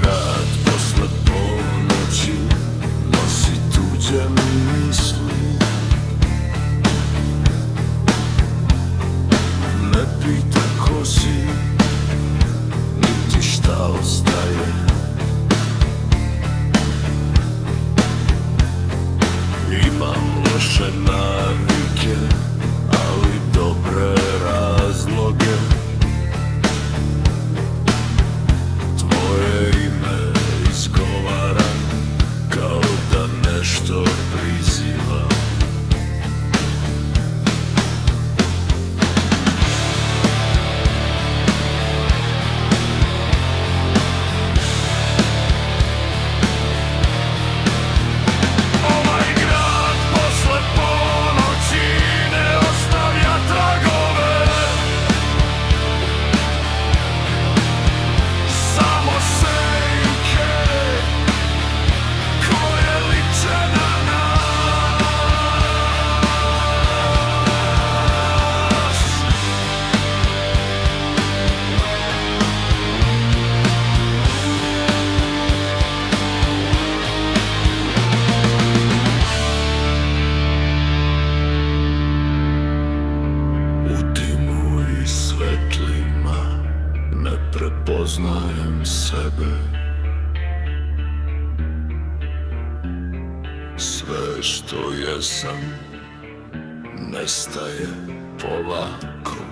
grad posle ponoći nosi tuđe misli. Ne pita ko si, niti šta ostaje. Imam loše navike, ali dobre razloge. Tvoje ime izgovaram kao da nešto prizivam. Ne prepoznajem sebe. Sve što jesam nestaje polako.